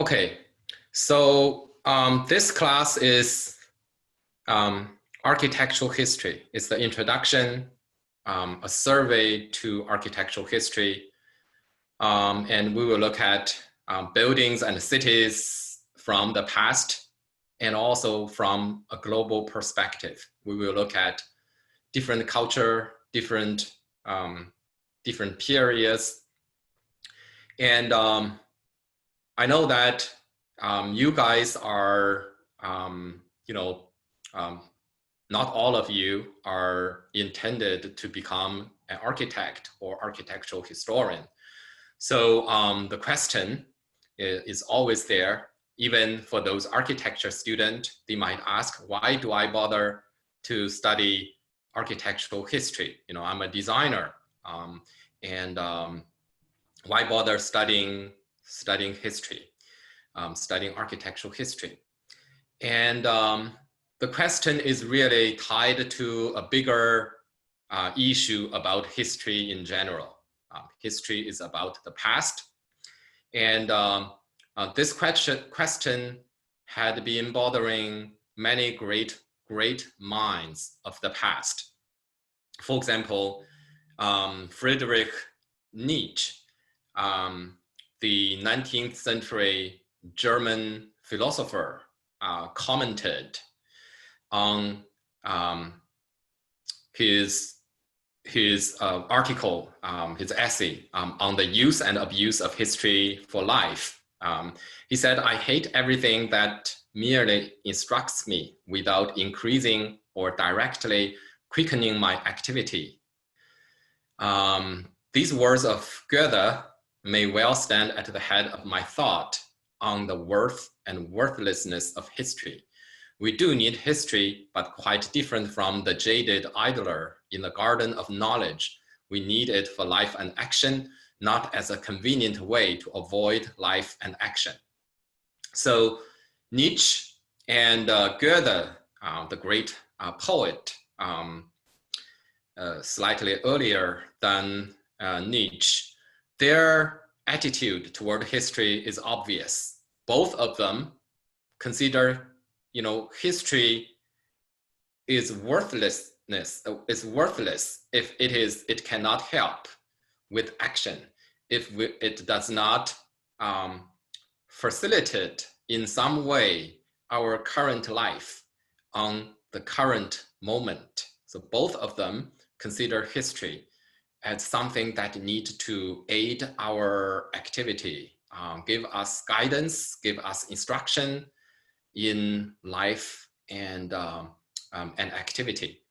Okay, so this class is architectural history. It's the introduction, a survey to architectural history. And we will look at buildings and cities from the past and also from a global perspective. We will look at different culture, different periods. And I know that you guys are, not all of you are intended to become an architect or architectural historian. So the question is always there. Even for those architecture students, they might ask, why do I bother to study architectural history? You know, I'm a designer, and why bother studying history, studying architectural history? And the question is really tied to a bigger issue about history in general. History is about the past. And this question had been bothering many great minds of the past. For example, Friedrich Nietzsche, the 19th century German philosopher, commented on his article, his essay on the use and abuse of history for life. He said, I hate everything that merely instructs me without increasing or directly quickening my activity. These words of Goethe may well stand at the head of my thought on the worth and worthlessness of history. We do need history, but quite different from the jaded idler in the garden of knowledge. We need it for life and action, not as a convenient way to avoid life and action. So Nietzsche and Goethe, the great poet, slightly earlier than Nietzsche, their attitude toward history is obvious. Both of them consider, history is worthless if it cannot help with action, if it does not facilitate in some way our current life on the current moment. So both of them consider history as something that needs to aid our activity, give us guidance, give us instruction in life and activity.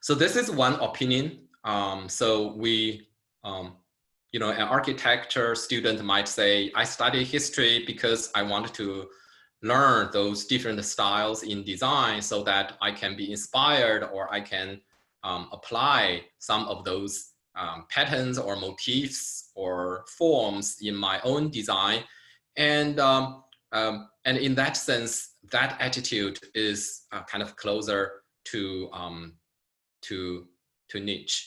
So this is one opinion. So we, an architecture student might say, I study history because I want to learn those different styles in design so that I can be inspired or I can apply some of those patterns or motifs or forms in my own design. And in that sense, that attitude is kind of closer to Nietzsche.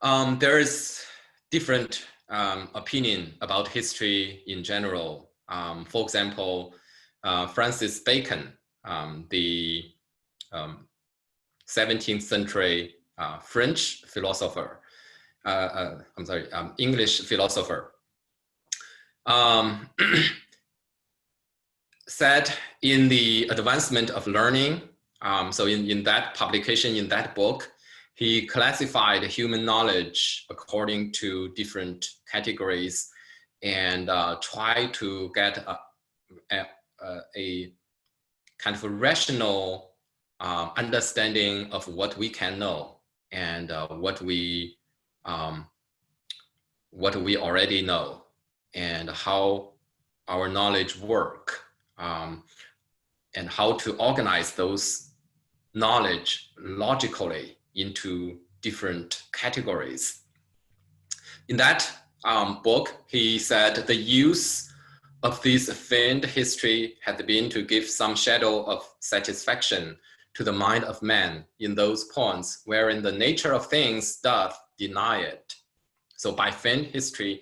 There is different opinion about history in general. For example, Francis Bacon, the 17th century French philosopher, English philosopher, said in the advancement of learning, so in that publication, in that book, he classified human knowledge according to different categories and tried to get a kind of a rational understanding of what we can know and what we already know and how our knowledge work, and how to organize those knowledge logically into different categories. In that book, he said the use of this feigned history had been to give some shadow of satisfaction to the mind of man in those points wherein the nature of things doth deny it. So by feigned history,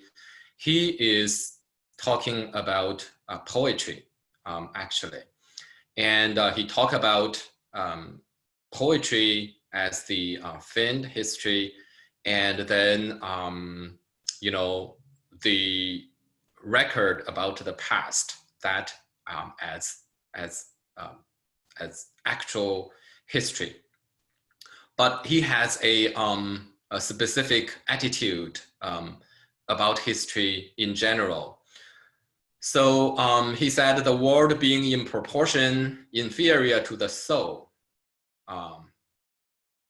he is talking about poetry, actually. And he talked about poetry as the finned history, and then, you know, the record about the past that as actual history. But he has a specific attitude about history in general. So he said the world being in proportion inferior to the soul.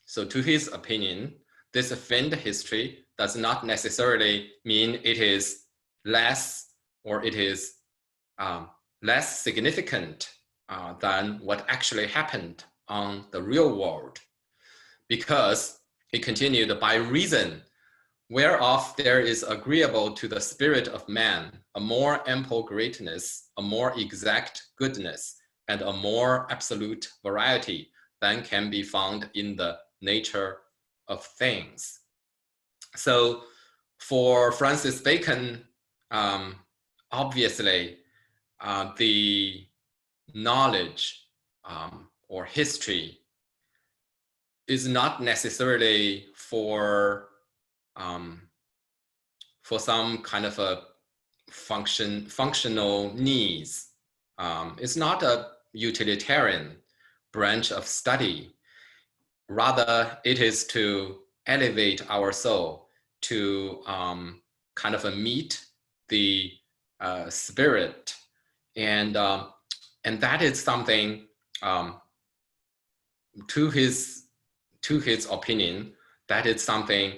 So to his opinion, this finned history does not necessarily mean it is less, or it is less significant than what actually happened on the real world. Because, he continued, by reason whereof there is agreeable to the spirit of man a more ample greatness, a more exact goodness, and a more absolute variety than can be found in the nature of things. So for Francis Bacon, obviously the knowledge or history is not necessarily for some kind of a functional needs. It's not a utilitarian branch of study. Rather, it is to elevate our soul, to kind of meet the spirit, and that is something, to his opinion, that is something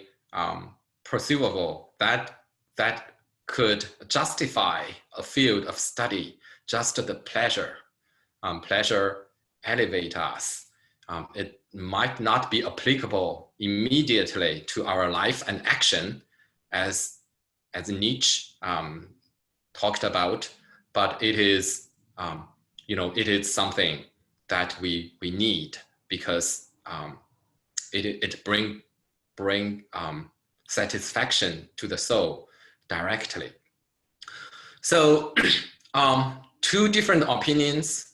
pursuable, that could justify a field of study. Just the pleasure elevate us. It might not be applicable immediately to our life and action, as Nietzsche talked about, but it is, you know, it is something that we need, because it bring satisfaction to the soul directly. So two different opinions,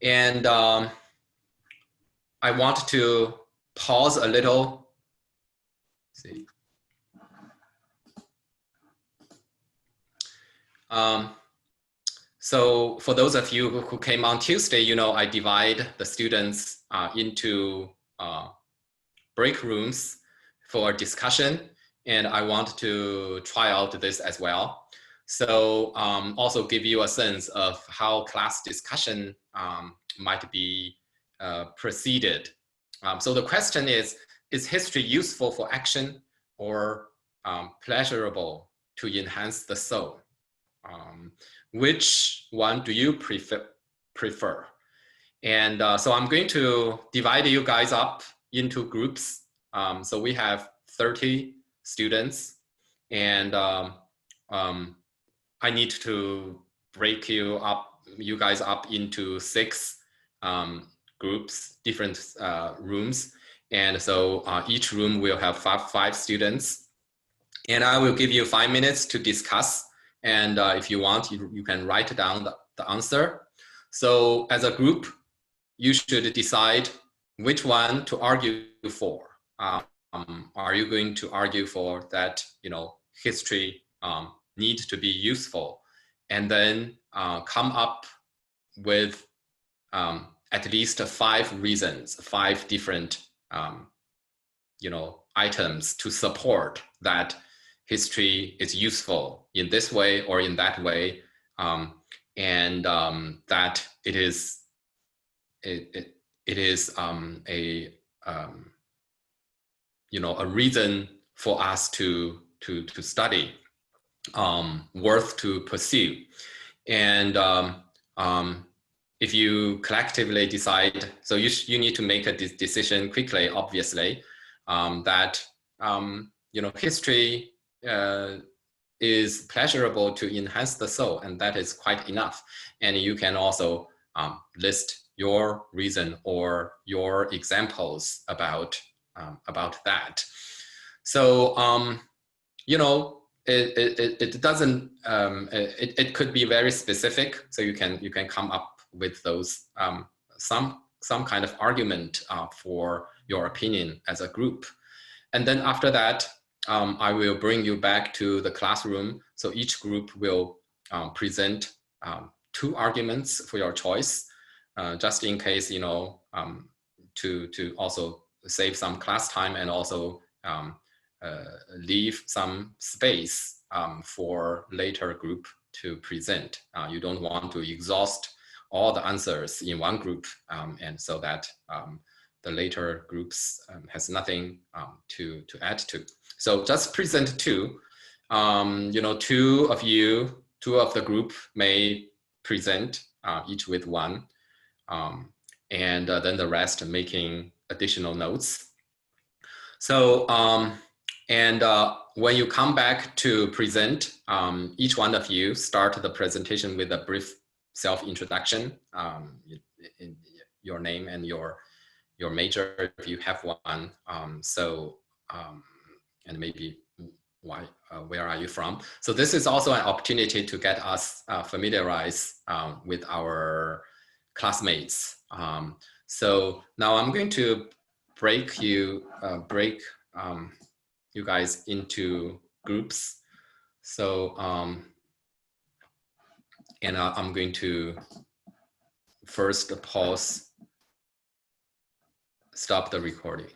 and I want to pause a little. See. So for those of you who came on Tuesday, you know, I divide the students into break rooms for discussion, and I want to try out this as well. So also give you a sense of how class discussion might be proceeded. So the question is history useful for action, or pleasurable to enhance the soul? Which one do you prefer? And so I'm going to divide you guys up into groups. So we have 30 students, and I need to break you guys up into 6 groups, different rooms. And so each room will have five students. And I will give you 5 minutes to discuss. And if you want, you can write down the answer. So as a group, you should decide which one to argue for. Are you going to argue for that, you know, history needs to be useful, and then come up with at least 5 reasons, 5 different, you know, items to support that history is useful in this way or in that way, and that it is a you know, a reason for us to study, worth to pursue. And if you collectively decide, so you need to make a decision quickly, obviously, that you know, history is pleasurable to enhance the soul, and that is quite enough. And you can also list your reason or your examples about that. So you know, it doesn't, it could be very specific. So you can come up with those, some kind of argument for your opinion as a group. And then after that, I will bring you back to the classroom. So each group will present 2 arguments for your choice, just in case, you know, to also save some class time and also leave some space for later group to present. You don't want to exhaust all the answers in one group, and so that the later groups has nothing to add to. So just present 2. You know, 2 of the group may present each with 1, and then the rest making additional notes. So, when you come back to present, each one of you start the presentation with a brief self-introduction, in your name and your major if you have one. And maybe where are you from? So this is also an opportunity to get us familiarized with our classmates. So now I'm going to break you guys into groups. So and I'm going to first stop the recording.